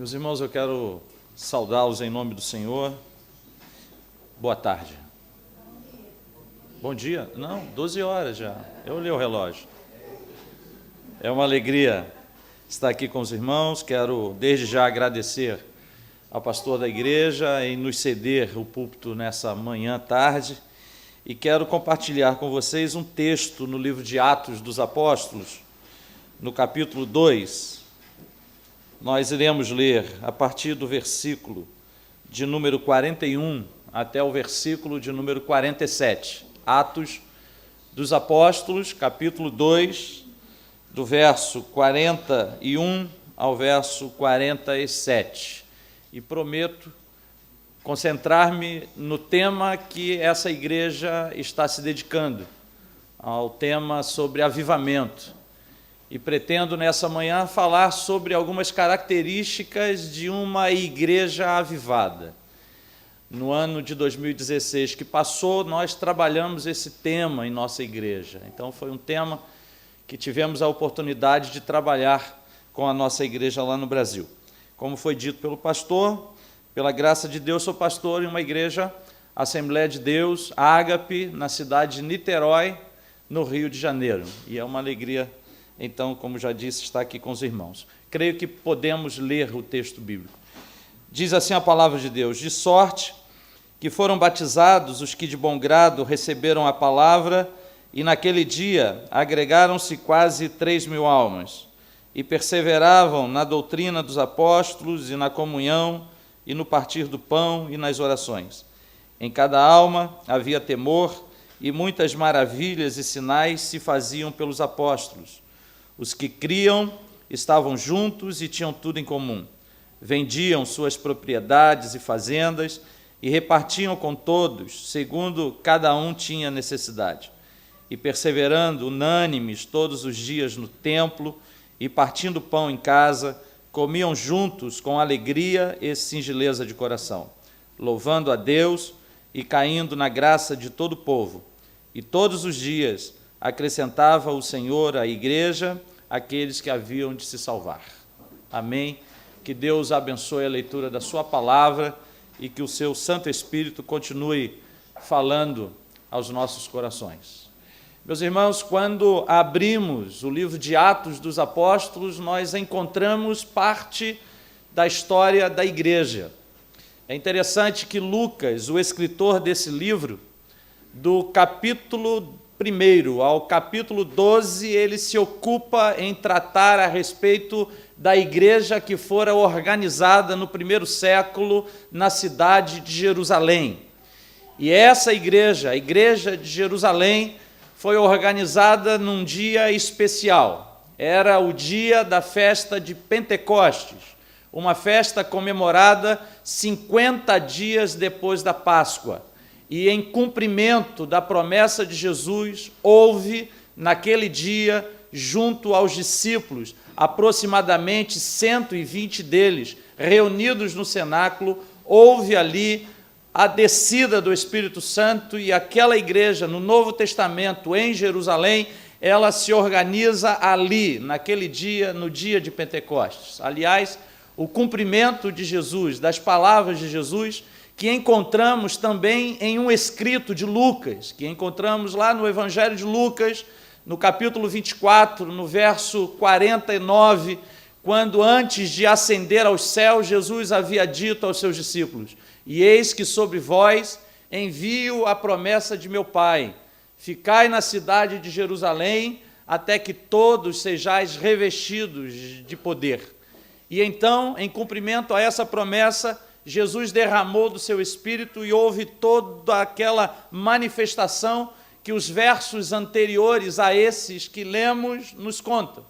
Meus irmãos, eu quero saudá-los em nome do Senhor. Boa tarde. Bom dia? Não, 12 horas já. Eu olhei o relógio. É uma alegria estar aqui com os irmãos. Quero, desde já, agradecer ao pastor da igreja em nos ceder o púlpito nessa manhã, tarde. E quero compartilhar com vocês um texto no livro de Atos dos Apóstolos, no capítulo 2. Nós iremos ler a partir do versículo de número 41 até o versículo de número 47. Atos dos Apóstolos, capítulo 2, do verso 41 ao verso 47. E prometo concentrar-me no tema que essa igreja está se dedicando, ao tema sobre avivamento. E pretendo nessa manhã falar sobre algumas características de uma igreja avivada. No ano de 2016 que passou, nós trabalhamos esse tema em nossa igreja. Então foi um tema que tivemos a oportunidade de trabalhar com a nossa igreja lá no Brasil. Como foi dito pelo pastor, pela graça de Deus, sou pastor em uma igreja, Assembleia de Deus, Ágape, na cidade de Niterói, no Rio de Janeiro. E é uma alegria, então, como já disse, estar aqui com os irmãos. Creio que podemos ler o texto bíblico. Diz assim a palavra de Deus: de sorte que foram batizados os que de bom grado receberam a palavra, e naquele dia agregaram-se quase 3.000 almas, e perseveravam na doutrina dos apóstolos, e na comunhão, e no partir do pão, e nas orações. Em cada alma havia temor, e muitas maravilhas e sinais se faziam pelos apóstolos. Os que criam estavam juntos e tinham tudo em comum. Vendiam suas propriedades e fazendas e repartiam com todos, segundo cada um tinha necessidade. E perseverando unânimes todos os dias no templo e partindo pão em casa, comiam juntos com alegria e singeleza de coração, louvando a Deus e caindo na graça de todo o povo. E todos os dias acrescentava o Senhor à igreja aqueles que haviam de se salvar. Amém. Que Deus abençoe a leitura da sua palavra e que o seu Santo Espírito continue falando aos nossos corações. Meus irmãos, quando abrimos o livro de Atos dos Apóstolos, nós encontramos parte da história da igreja. É interessante que Lucas, o escritor desse livro, do capítulo 1 ao capítulo 12, ele se ocupa em tratar a respeito da igreja que fora organizada no primeiro século na cidade de Jerusalém. E essa igreja, a igreja de Jerusalém, foi organizada num dia especial. Era o dia da festa de Pentecostes, uma festa comemorada 50 dias depois da Páscoa. E em cumprimento da promessa de Jesus, houve, naquele dia, junto aos discípulos, aproximadamente 120 deles, reunidos no cenáculo, houve ali a descida do Espírito Santo, e aquela igreja, no Novo Testamento, em Jerusalém, ela se organiza ali, naquele dia, no dia de Pentecostes. Aliás, o cumprimento de Jesus, das palavras de Jesus, que encontramos também em um escrito de Lucas, que encontramos lá no Evangelho de Lucas, no capítulo 24, no verso 49, quando antes de ascender aos céus, Jesus havia dito aos seus discípulos: e eis que sobre vós envio a promessa de meu Pai, ficai na cidade de Jerusalém, até que todos sejais revestidos de poder. E então, em cumprimento a essa promessa, Jesus derramou do seu Espírito e houve toda aquela manifestação que os versos anteriores a esses que lemos nos contam.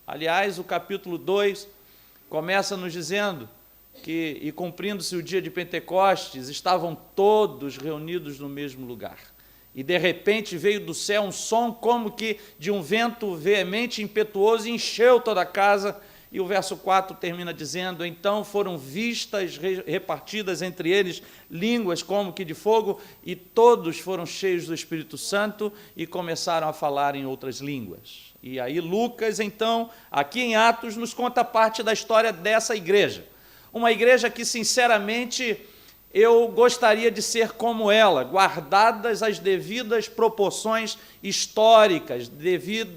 Aliás, o capítulo 2 começa nos dizendo que, e cumprindo-se o dia de Pentecostes, estavam todos reunidos no mesmo lugar. E de repente veio do céu um som como que de um vento veemente e impetuoso e encheu toda a casa. E o verso 4 termina dizendo: então foram vistas, repartidas entre eles, línguas como que de fogo, e todos foram cheios do Espírito Santo e começaram a falar em outras línguas. E aí Lucas, então, aqui em Atos, nos conta parte da história dessa igreja. uma igreja que, sinceramente, eu gostaria de ser como ela, guardadas as devidas proporções históricas,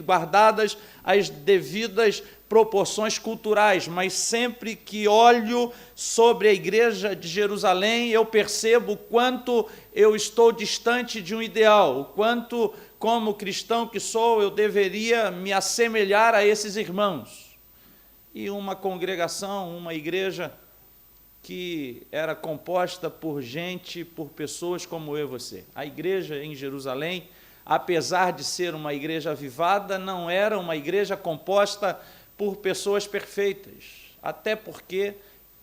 guardadas as devidas proporções culturais, mas sempre que olho sobre a igreja de Jerusalém, eu percebo o quanto eu estou distante de um ideal, o quanto, como cristão que sou, eu deveria me assemelhar a esses irmãos. E uma congregação, uma igreja que era composta por pessoas como eu e você. A igreja em Jerusalém, apesar de ser uma igreja avivada, não era uma igreja composta por pessoas perfeitas, até porque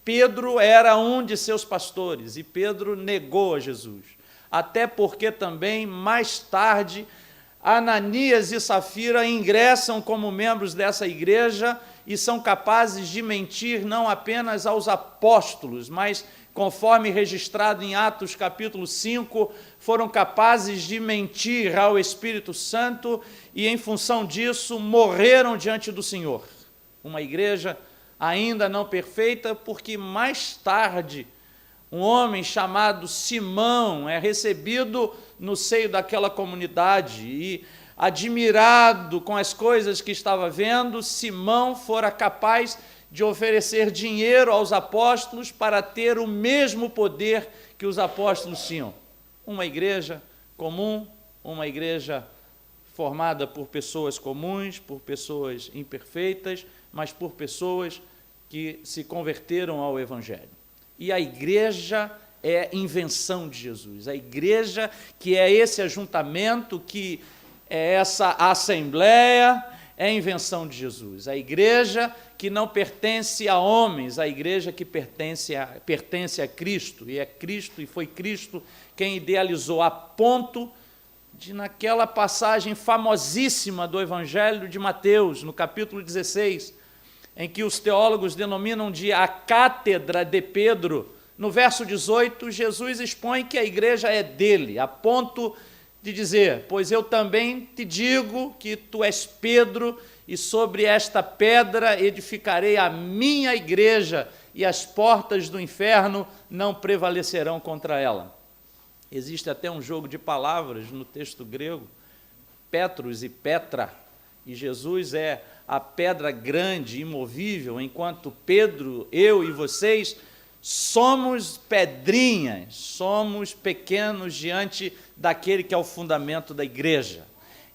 Pedro era um de seus pastores, e Pedro negou a Jesus, até porque também, mais tarde, Ananias e Safira ingressam como membros dessa igreja e são capazes de mentir não apenas aos apóstolos, mas, conforme registrado em Atos capítulo 5, foram capazes de mentir ao Espírito Santo e, em função disso, morreram diante do Senhor. Uma igreja ainda não perfeita, porque mais tarde um homem chamado Simão é recebido no seio daquela comunidade e, admirado com as coisas que estava vendo, Simão fora capaz de oferecer dinheiro aos apóstolos para ter o mesmo poder que os apóstolos tinham. Uma igreja comum, uma igreja formada por pessoas comuns, por pessoas imperfeitas, mas por pessoas que se converteram ao Evangelho. E a igreja é invenção de Jesus. A igreja que é esse ajuntamento, que é essa assembleia, é invenção de Jesus. A igreja que não pertence a homens, a igreja que pertence a Cristo, e é Cristo, e foi Cristo quem idealizou, a ponto de, naquela passagem famosíssima do Evangelho de Mateus, no capítulo 16, em que os teólogos denominam de a cátedra de Pedro, no verso 18, Jesus expõe que a igreja é dele, a ponto de dizer: pois eu também te digo que tu és Pedro, e sobre esta pedra edificarei a minha igreja, e as portas do inferno não prevalecerão contra ela. Existe até um jogo de palavras no texto grego, Petros e Petra, e Jesus é a pedra grande, imovível, enquanto Pedro, eu e vocês, somos pedrinhas, somos pequenos diante daquele que é o fundamento da igreja.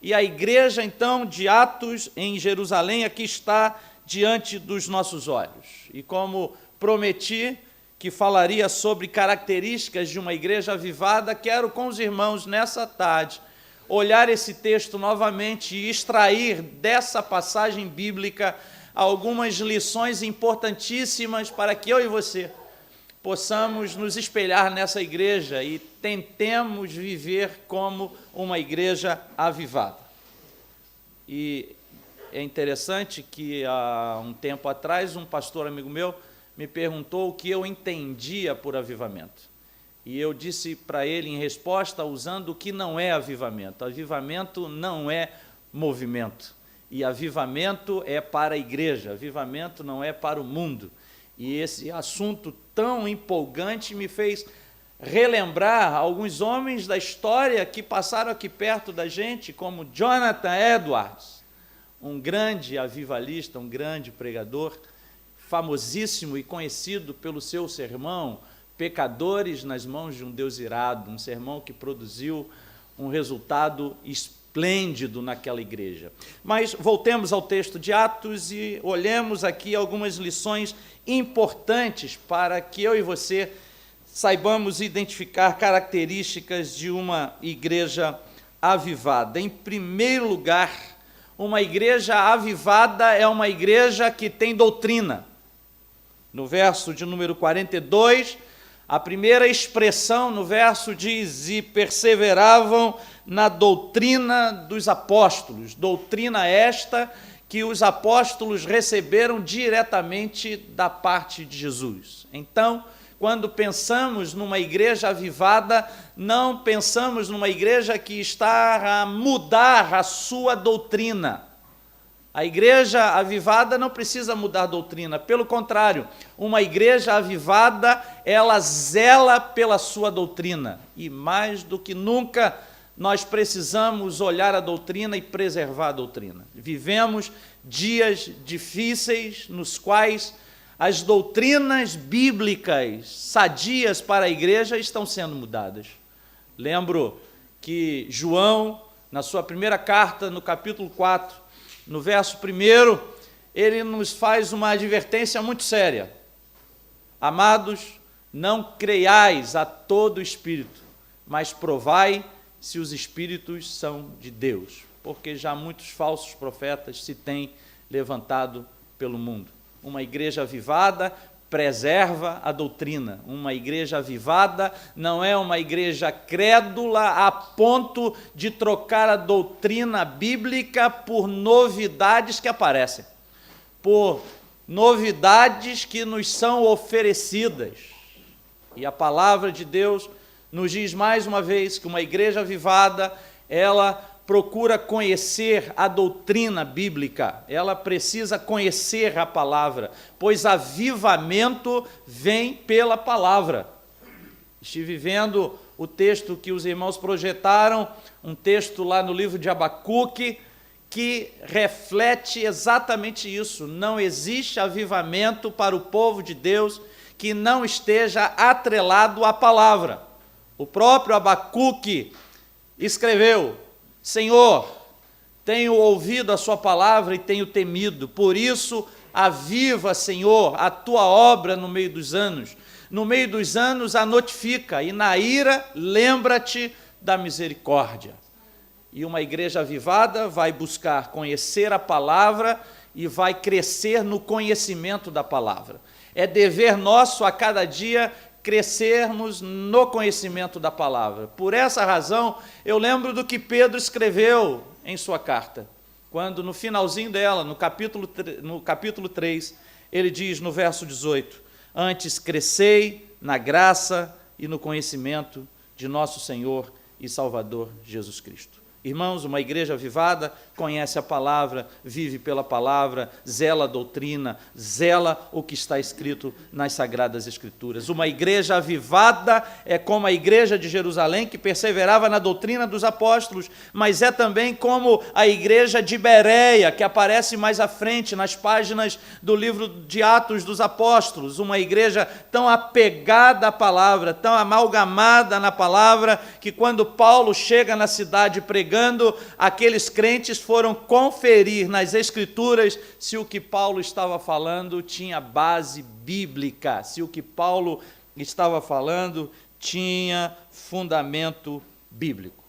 E a igreja, então, de Atos em Jerusalém, aqui está diante dos nossos olhos. E como prometi que falaria sobre características de uma igreja avivada, quero com os irmãos nessa tarde olhar esse texto novamente e extrair dessa passagem bíblica algumas lições importantíssimas para que eu e você possamos nos espelhar nessa igreja e tentemos viver como uma igreja avivada. E é interessante que há um tempo atrás um pastor amigo meu me perguntou o que eu entendia por avivamento. E eu disse para ele em resposta, usando o que não é avivamento. Avivamento não é movimento. E avivamento é para a igreja, avivamento não é para o mundo. E esse assunto tão empolgante me fez relembrar alguns homens da história que passaram aqui perto da gente, como Jonathan Edwards, um grande avivalista, um grande pregador, famosíssimo e conhecido pelo seu sermão, Pecadores nas mãos de um Deus irado, um sermão que produziu um resultado esplêndido naquela igreja. Mas voltemos ao texto de Atos e olhemos aqui algumas lições importantes para que eu e você saibamos identificar características de uma igreja avivada. Em primeiro lugar, uma igreja avivada é uma igreja que tem doutrina. No verso de número 42, a primeira expressão no verso diz: e perseveravam na doutrina dos apóstolos, doutrina esta que os apóstolos receberam diretamente da parte de Jesus. Então, quando pensamos numa igreja avivada, não pensamos numa igreja que está a mudar a sua doutrina. A igreja avivada não precisa mudar a doutrina, pelo contrário, uma igreja avivada, ela zela pela sua doutrina, e mais do que nunca, nós precisamos olhar a doutrina e preservar a doutrina. Vivemos dias difíceis nos quais as doutrinas bíblicas sadias para a igreja estão sendo mudadas. Lembro que João, na sua primeira carta, no capítulo 4, no verso 1, ele nos faz uma advertência muito séria. Amados, não creiais a todo espírito, mas provai se os espíritos são de Deus, porque já muitos falsos profetas se têm levantado pelo mundo. Uma igreja avivada preserva a doutrina. Uma igreja avivada não é uma igreja crédula a ponto de trocar a doutrina bíblica por novidades que aparecem, por novidades que nos são oferecidas. E a palavra de Deus nos diz mais uma vez que uma igreja avivada, ela procura conhecer a doutrina bíblica, ela precisa conhecer a palavra, pois avivamento vem pela palavra. Estive vendo o texto que os irmãos projetaram, um texto lá no livro de Abacuque, que reflete exatamente isso. Não existe avivamento para o povo de Deus que não esteja atrelado à palavra. O próprio Abacuque escreveu: Senhor, tenho ouvido a sua palavra e tenho temido, por isso aviva, Senhor, a tua obra no meio dos anos. No meio dos anos a notifica, e na ira lembra-te da misericórdia. E uma igreja avivada vai buscar conhecer a palavra e vai crescer no conhecimento da palavra. É dever nosso a cada dia crescermos no conhecimento da palavra. Por essa razão, eu lembro do que Pedro escreveu em sua carta, quando no finalzinho dela, no capítulo 3, ele diz no verso 18, antes crescei na graça e no conhecimento de nosso Senhor e Salvador Jesus Cristo. Irmãos, uma igreja avivada conhece a palavra, vive pela palavra, zela a doutrina, zela o que está escrito nas Sagradas Escrituras. Uma igreja avivada é como a igreja de Jerusalém, que perseverava na doutrina dos apóstolos, mas é também como a igreja de Bereia, que aparece mais à frente nas páginas do livro de Atos dos Apóstolos. Uma igreja tão apegada à palavra, tão amalgamada na palavra, que quando Paulo chega na cidade pregando, aqueles crentes foram conferir nas Escrituras se o que Paulo estava falando tinha base bíblica, se o que Paulo estava falando tinha fundamento bíblico.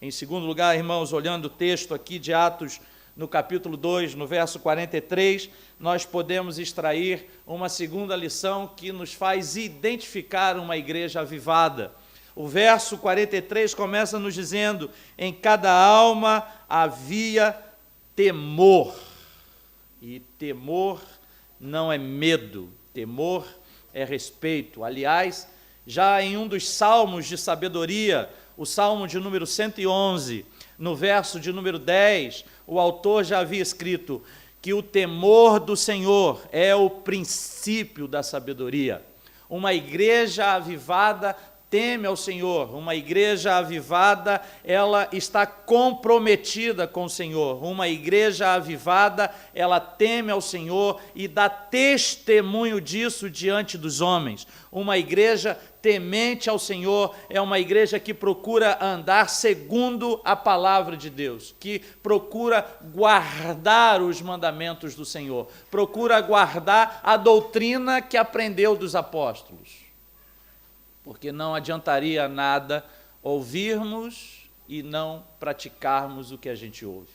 Em segundo lugar, irmãos, olhando o texto aqui de Atos, no capítulo 2, no verso 43, nós podemos extrair uma segunda lição que nos faz identificar uma igreja avivada. O verso 43 começa nos dizendo: em cada alma havia temor. E temor não é medo, temor é respeito. Aliás, já em um dos salmos de sabedoria, o salmo de número 111, no verso de número 10, o autor já havia escrito que o temor do Senhor é o princípio da sabedoria. Uma igreja avivada teme ao Senhor. Uma igreja avivada, ela está comprometida com o Senhor. Uma igreja avivada, ela teme ao Senhor e dá testemunho disso diante dos homens. Uma igreja temente ao Senhor é uma igreja que procura andar segundo a palavra de Deus, que procura guardar os mandamentos do Senhor, procura guardar a doutrina que aprendeu dos apóstolos. Porque não adiantaria nada ouvirmos e não praticarmos o que a gente ouve.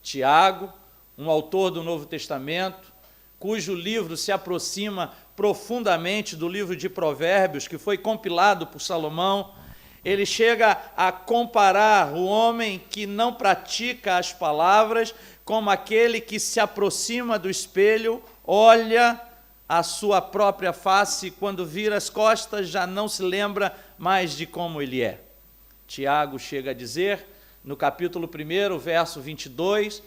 Tiago, um autor do Novo Testamento, cujo livro se aproxima profundamente do livro de Provérbios, que foi compilado por Salomão, ele chega a comparar o homem que não pratica as palavras como aquele que se aproxima do espelho, olha a sua própria face, e quando vira as costas já não se lembra mais de como ele é. Tiago chega a dizer, no capítulo 1, verso 22,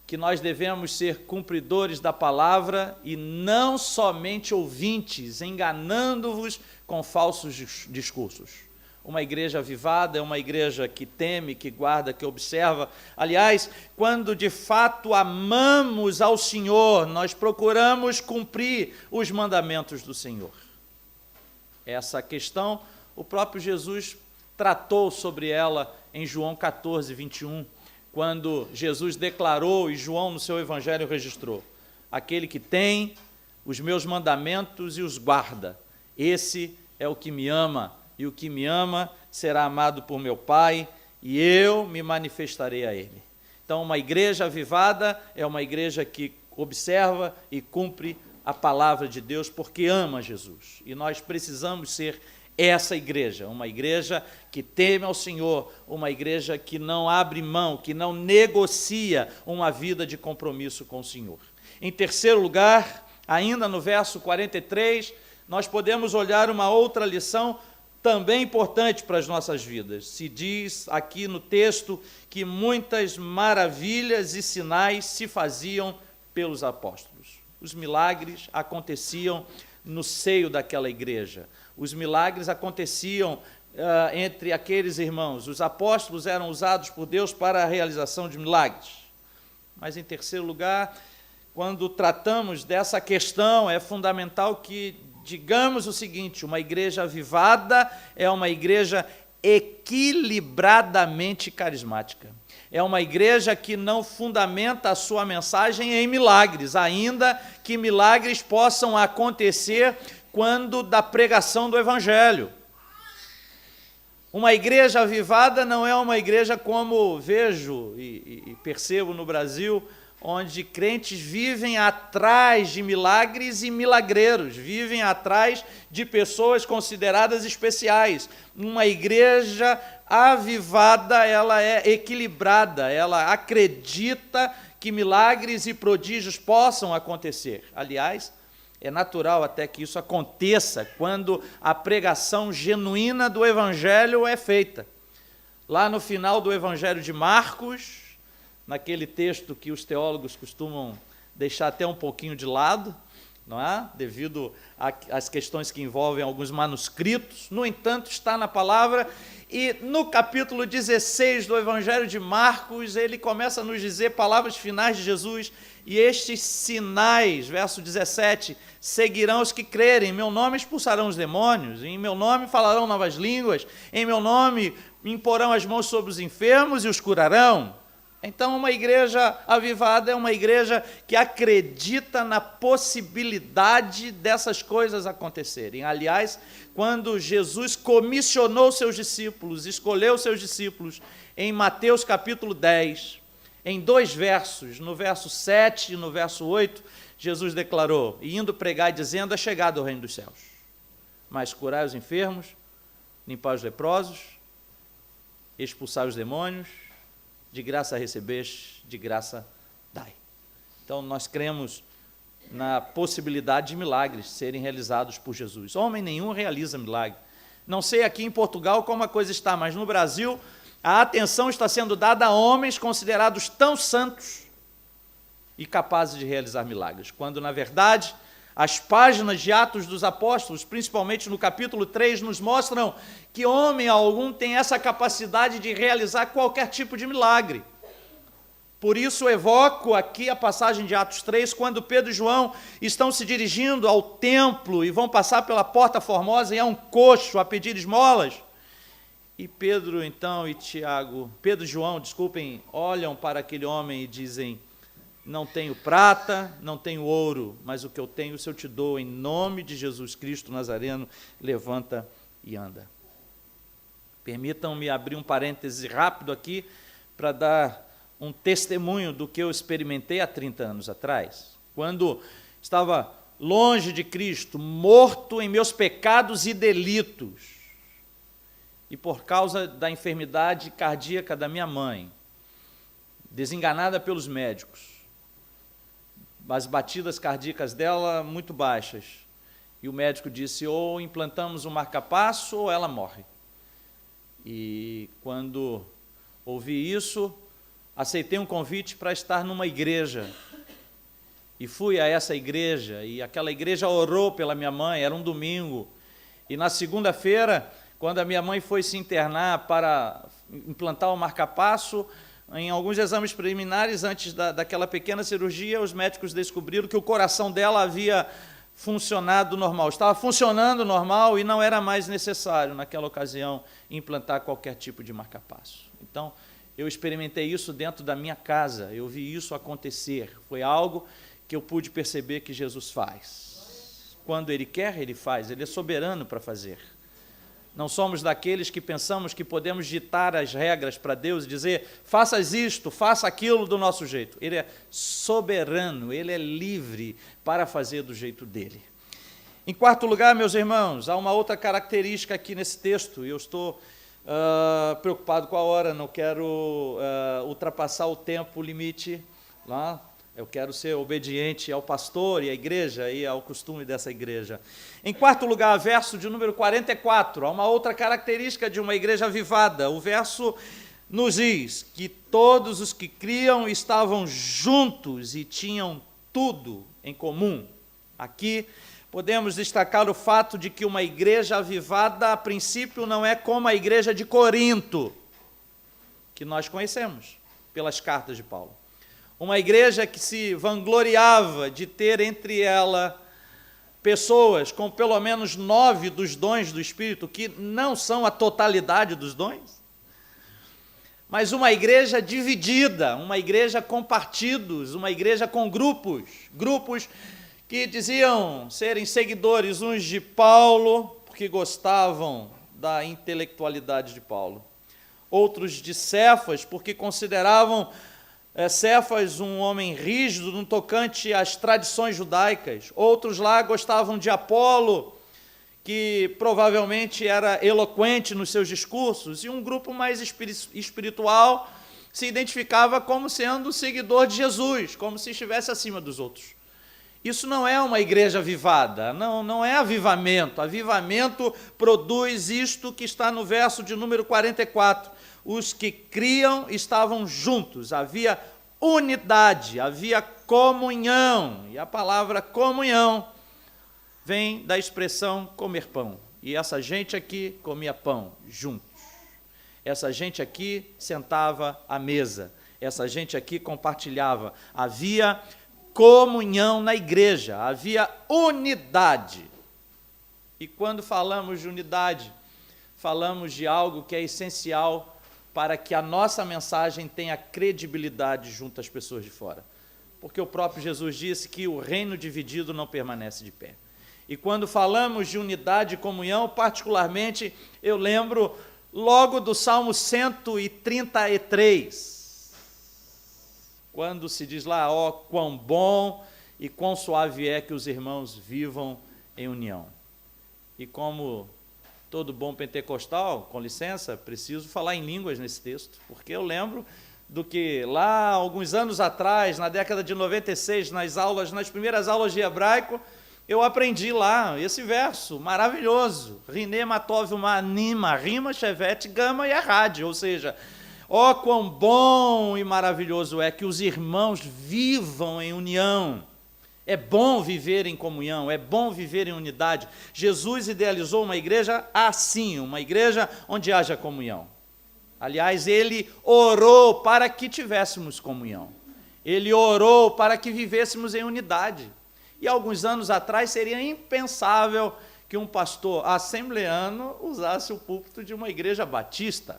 que nós devemos ser cumpridores da palavra e não somente ouvintes, enganando-vos com falsos discursos. Uma igreja avivada é uma igreja que teme, que guarda, que observa. Aliás, quando de fato amamos ao Senhor, nós procuramos cumprir os mandamentos do Senhor. Essa questão, o próprio Jesus tratou sobre ela em João 14, 21, quando Jesus declarou, e João no seu evangelho registrou: aquele que tem os meus mandamentos e os guarda, esse é o que me ama, e o que me ama será amado por meu Pai, e eu me manifestarei a ele. Então, uma igreja avivada é uma igreja que observa e cumpre a palavra de Deus, porque ama Jesus. E nós precisamos ser essa igreja, uma igreja que teme ao Senhor, uma igreja que não abre mão, que não negocia uma vida de compromisso com o Senhor. Em terceiro lugar, ainda no verso 43, nós podemos olhar uma outra lição também importante para as nossas vidas. Se diz aqui no texto que muitas maravilhas e sinais se faziam pelos apóstolos. Os milagres aconteciam no seio daquela igreja. Os milagres aconteciam entre aqueles irmãos. Os apóstolos eram usados por Deus para a realização de milagres. Mas, em terceiro lugar, quando tratamos dessa questão, é fundamental que digamos o seguinte: uma igreja avivada é uma igreja equilibradamente carismática. É uma igreja que não fundamenta a sua mensagem em milagres, ainda que milagres possam acontecer quando da pregação do Evangelho. Uma igreja avivada não é uma igreja como vejo e percebo no Brasil, onde crentes vivem atrás de milagres e milagreiros, vivem atrás de pessoas consideradas especiais. Uma igreja avivada, ela é equilibrada, ela acredita que milagres e prodígios possam acontecer. Aliás, é natural até que isso aconteça quando a pregação genuína do Evangelho é feita. Lá no final do Evangelho de Marcos, naquele texto que os teólogos costumam deixar até um pouquinho de lado, não é? Devido às questões que envolvem alguns manuscritos, no entanto, está na palavra, e no capítulo 16 do Evangelho de Marcos, ele começa a nos dizer palavras finais de Jesus: e estes sinais, verso 17, seguirão os que crerem, em meu nome expulsarão os demônios, em meu nome falarão novas línguas, em meu nome imporão as mãos sobre os enfermos e os curarão. Então, uma igreja avivada é uma igreja que acredita na possibilidade dessas coisas acontecerem. Aliás, quando Jesus comissionou seus discípulos, escolheu seus discípulos, em Mateus capítulo 10, em 2 versos, no verso 7 e no verso 8, Jesus declarou: e indo pregar e dizendo, é chegado o reino dos céus. Mas curai os enfermos, limpar os leprosos, expulsar os demônios, de graça recebeste, de graça dai. Então, nós cremos na possibilidade de milagres serem realizados por Jesus. Homem nenhum realiza milagre. Não sei aqui em Portugal como a coisa está, mas no Brasil a atenção está sendo dada a homens considerados tão santos e capazes de realizar milagres, quando, na verdade, as páginas de Atos dos Apóstolos, principalmente no capítulo 3, nos mostram que homem algum tem essa capacidade de realizar qualquer tipo de milagre. Por isso, evoco aqui a passagem de Atos 3, quando Pedro e João estão se dirigindo ao templo e vão passar pela Porta Formosa, e há um coxo a pedir esmolas. E Pedro e João, olham para aquele homem e dizem: não tenho prata, não tenho ouro, mas o que eu tenho, isso eu te dou, em nome de Jesus Cristo Nazareno, levanta e anda. Permitam-me abrir um parêntese rápido aqui, para dar um testemunho do que eu experimentei há 30 anos atrás, quando estava longe de Cristo, morto em meus pecados e delitos, e por causa da enfermidade cardíaca da minha mãe, desenganada pelos médicos, as batidas cardíacas dela muito baixas, e o médico disse: ou implantamos um marca-passo ou ela morre. E quando ouvi isso, aceitei um convite para estar numa igreja. E fui a essa igreja, e aquela igreja orou pela minha mãe, era um domingo. E na segunda-feira, quando a minha mãe foi se internar para implantar o marca-passo, em alguns exames preliminares, antes daquela pequena cirurgia, os médicos descobriram que o coração dela havia funcionado normal. Estava funcionando normal e não era mais necessário, naquela ocasião, implantar qualquer tipo de marca-passo. Então, eu experimentei isso dentro da minha casa, eu vi isso acontecer. Foi algo que eu pude perceber que Jesus faz. Quando Ele quer, Ele faz, Ele é soberano para fazer. Não somos daqueles que pensamos que podemos ditar as regras para Deus e dizer, faças isto, faça aquilo do nosso jeito. Ele é soberano, Ele é livre para fazer do jeito dele. Em quarto lugar, meus irmãos, há uma outra característica aqui nesse texto, e eu estou preocupado com a hora, não quero ultrapassar o tempo limite lá. Eu quero ser obediente ao pastor e à igreja e ao costume dessa igreja. Em quarto lugar, verso de número 44, há uma outra característica de uma igreja avivada. O verso nos diz que todos os que criam estavam juntos e tinham tudo em comum. Aqui podemos destacar o fato de que uma igreja avivada, a princípio, não é como a igreja de Corinto, que nós conhecemos pelas cartas de Paulo. Uma igreja que se vangloriava de ter entre ela pessoas com pelo menos 9 dos dons do Espírito, que não são a totalidade dos dons, mas uma igreja dividida, uma igreja com partidos, uma igreja com grupos que diziam serem seguidores uns de Paulo, porque gostavam da intelectualidade de Paulo, outros de Cefas, porque consideravam Cefas um homem rígido no tocante às tradições judaicas. Outros lá gostavam de Apolo, que provavelmente era eloquente nos seus discursos, e um grupo mais espiritual se identificava como sendo seguidor de Jesus, como se estivesse acima dos outros. Isso não é uma igreja avivada, não é avivamento. Avivamento produz isto que está no verso de número 44. Os que criam estavam juntos, havia unidade, havia comunhão, e a palavra comunhão vem da expressão comer pão, e essa gente aqui comia pão juntos, essa gente aqui sentava à mesa, essa gente aqui compartilhava, havia comunhão na igreja, havia unidade. E quando falamos de unidade, falamos de algo que é essencial para que a nossa mensagem tenha credibilidade junto às pessoas de fora. Porque o próprio Jesus disse que o reino dividido não permanece de pé. E quando falamos de unidade e comunhão, particularmente, eu lembro logo do Salmo 133, quando se diz lá, ó, quão bom e quão suave é que os irmãos vivam em união. E como todo bom pentecostal, com licença, preciso falar em línguas nesse texto, porque eu lembro do que lá, alguns anos atrás, na década de 96, nas primeiras aulas de hebraico, eu aprendi lá esse verso maravilhoso, Rine Matov Manima, Rima, Shevet, Gama e Arad, ou seja, ó quão bom e maravilhoso é que os irmãos vivam em união. É bom viver em comunhão, é bom viver em unidade. Jesus idealizou uma igreja assim, uma igreja onde haja comunhão. Aliás, ele orou para que tivéssemos comunhão. Ele orou para que vivêssemos em unidade. E alguns anos atrás seria impensável que um pastor assembleano usasse o púlpito de uma igreja batista,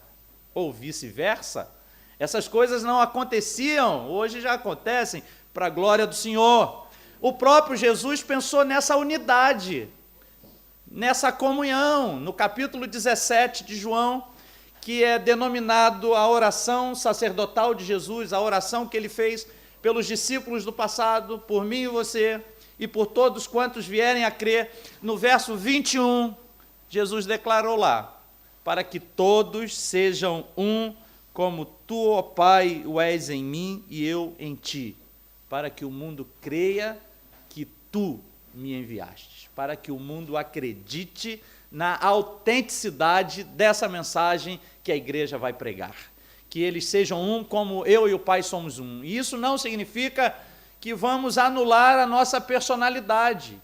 ou vice-versa. Essas coisas não aconteciam, hoje já acontecem, para a glória do Senhor. O próprio Jesus pensou nessa unidade, nessa comunhão, no capítulo 17 de João, que é denominado a oração sacerdotal de Jesus, a oração que ele fez pelos discípulos do passado, por mim e você, e por todos quantos vierem a crer. No verso 21, Jesus declarou lá, para que todos sejam um, como tu, ó Pai, o és em mim e eu em ti, para que o mundo creia que tu me enviaste, para que o mundo acredite na autenticidade dessa mensagem que a igreja vai pregar, que eles sejam um como eu e o Pai somos um. E isso não significa que vamos anular a nossa personalidade.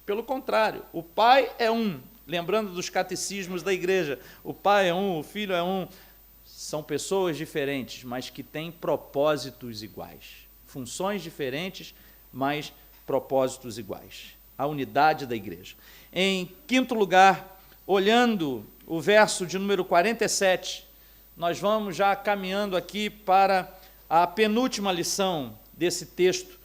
Pelo contrário, o Pai é um. Lembrando dos catecismos da igreja, o Pai é um, o Filho é um. São pessoas diferentes, mas que têm propósitos iguais. Funções diferentes, mas propósitos iguais. A unidade da igreja. Em quinto lugar, olhando o verso de número 47, nós vamos já caminhando aqui para a penúltima lição desse texto,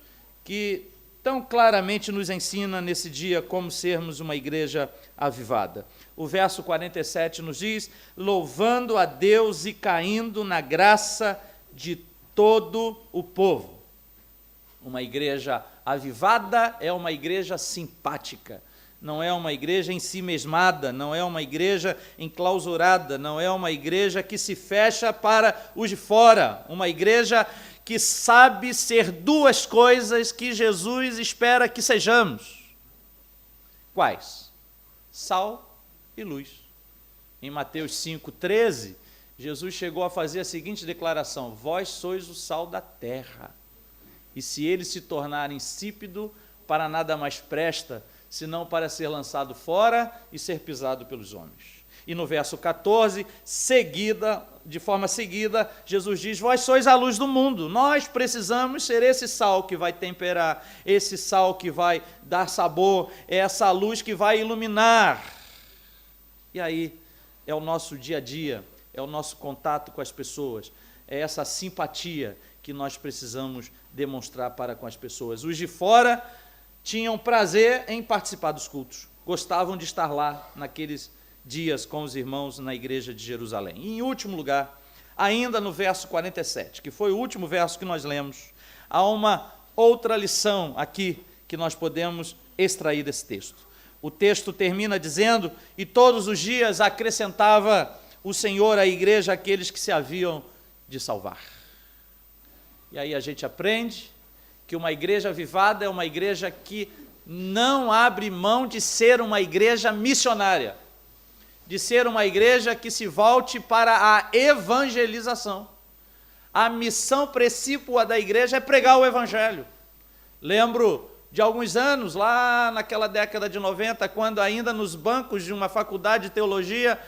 que tão claramente nos ensina nesse dia como sermos uma igreja avivada. O verso 47 nos diz: louvando a Deus e caindo na graça de todo o povo. Uma igreja avivada é uma igreja simpática, não é uma igreja ensimesmada, não é uma igreja enclausurada, não é uma igreja que se fecha para os de fora, uma igreja que sabe ser duas coisas que Jesus espera que sejamos. Quais? Sal e luz. Em Mateus 5,13, Jesus chegou a fazer a seguinte declaração: vós sois o sal da terra, e se ele se tornar insípido, para nada mais presta, senão para ser lançado fora e ser pisado pelos homens. E no verso 14, de forma seguida, Jesus diz: vós sois a luz do mundo. Nós precisamos ser esse sal que vai temperar, esse sal que vai dar sabor, essa luz que vai iluminar. E aí, é o nosso dia a dia, é o nosso contato com as pessoas, é essa simpatia que nós precisamos demonstrar para com as pessoas. Os de fora tinham prazer em participar dos cultos, gostavam de estar lá naqueles dias com os irmãos na igreja de Jerusalém. E em último lugar, ainda no verso 47, que foi o último verso que nós lemos, há uma outra lição aqui que nós podemos extrair desse texto. O texto termina dizendo: e todos os dias acrescentava o Senhor à igreja aqueles que se haviam de salvar. E aí a gente aprende que uma igreja avivada é uma igreja que não abre mão de ser uma igreja missionária, de ser uma igreja que se volte para a evangelização. A missão precípua da igreja é pregar o evangelho. Lembro de alguns anos, lá naquela década de 90, quando ainda nos bancos de uma faculdade de teologia,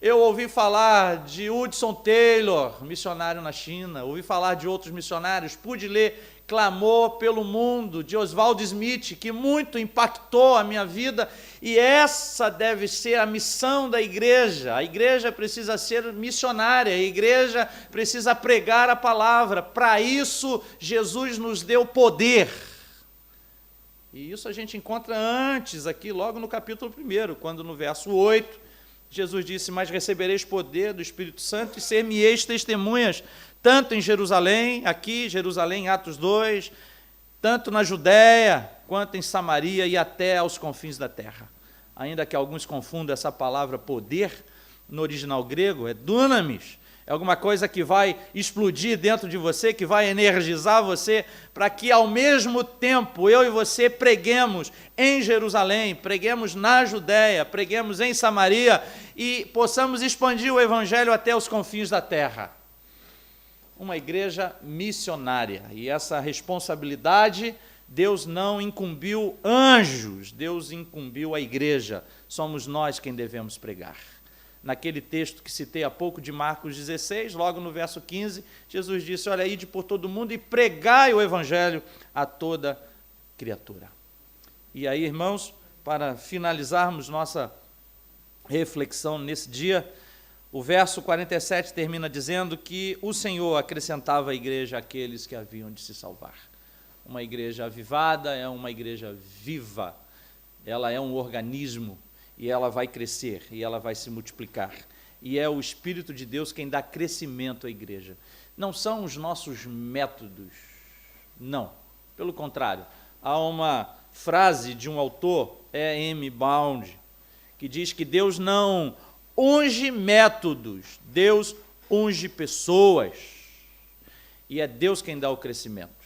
eu ouvi falar de Hudson Taylor, missionário na China, ouvi falar de outros missionários, pude ler Clamor pelo Mundo, de Oswald Smith, que muito impactou a minha vida, e essa deve ser a missão da igreja. A igreja precisa ser missionária, a igreja precisa pregar a palavra. Para isso, Jesus nos deu poder. E isso a gente encontra antes, aqui, logo no capítulo 1, quando no verso 8, Jesus disse: mas recebereis poder do Espírito Santo e ser-me-eis testemunhas, tanto em Jerusalém, aqui, Jerusalém, Atos 2, tanto na Judéia, quanto em Samaria e até aos confins da terra. Ainda que alguns confundam essa palavra poder, no original grego é dunamis, é alguma coisa que vai explodir dentro de você, que vai energizar você, para que ao mesmo tempo eu e você preguemos em Jerusalém, preguemos na Judéia, preguemos em Samaria e possamos expandir o evangelho até os confins da terra. Uma igreja missionária, e essa responsabilidade Deus não incumbiu anjos, Deus incumbiu a igreja, somos nós quem devemos pregar. Naquele texto que citei há pouco de Marcos 16, logo no verso 15, Jesus disse: olha, ide por todo mundo e pregai o evangelho a toda criatura. E aí, irmãos, para finalizarmos nossa reflexão nesse dia, o verso 47 termina dizendo que o Senhor acrescentava à igreja aqueles que haviam de se salvar. Uma igreja avivada é uma igreja viva, ela é um organismo, e ela vai crescer, e ela vai se multiplicar. E é o Espírito de Deus quem dá crescimento à igreja. Não são os nossos métodos, não. Pelo contrário, há uma frase de um autor, E.M. Bound, que diz que Deus não unge métodos, Deus unge pessoas. E é Deus quem dá o crescimento.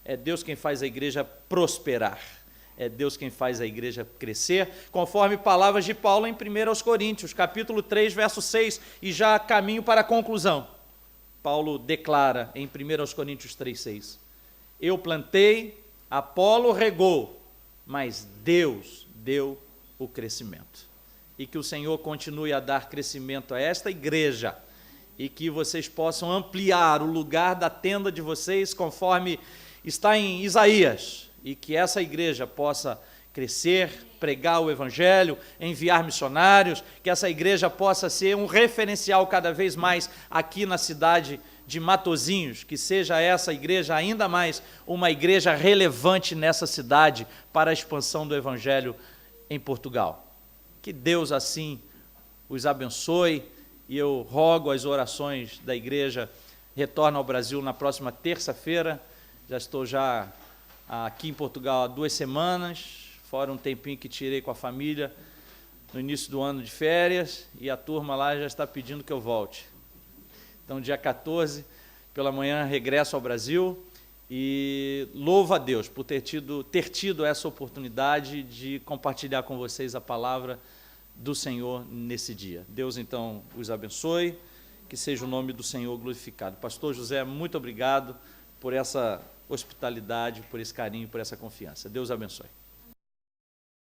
É Deus quem faz a igreja prosperar. É Deus quem faz a igreja crescer, conforme palavras de Paulo em 1 Coríntios, capítulo 3, verso 6, e já caminho para a conclusão. Paulo declara em 1 Coríntios 3,6: eu plantei, Apolo regou, mas Deus deu o crescimento. E que o Senhor continue a dar crescimento a esta igreja, e que vocês possam ampliar o lugar da tenda de vocês, conforme está em Isaías, e que essa igreja possa crescer, pregar o evangelho, enviar missionários, que essa igreja possa ser um referencial cada vez mais aqui na cidade de Matosinhos, que seja essa igreja ainda mais uma igreja relevante nessa cidade para a expansão do evangelho em Portugal. Que Deus assim os abençoe, e eu rogo as orações da igreja. Retorno ao Brasil na próxima terça-feira, já estou aqui em Portugal há 2 semanas, fora um tempinho que tirei com a família no início do ano de férias, e a turma lá já está pedindo que eu volte. Então, dia 14, pela manhã, regresso ao Brasil, e louvo a Deus por ter tido essa oportunidade de compartilhar com vocês a palavra do Senhor nesse dia. Deus, então, os abençoe, que seja o nome do Senhor glorificado. Pastor José, muito obrigado por essa hospitalidade, por esse carinho, por essa confiança. Deus abençoe.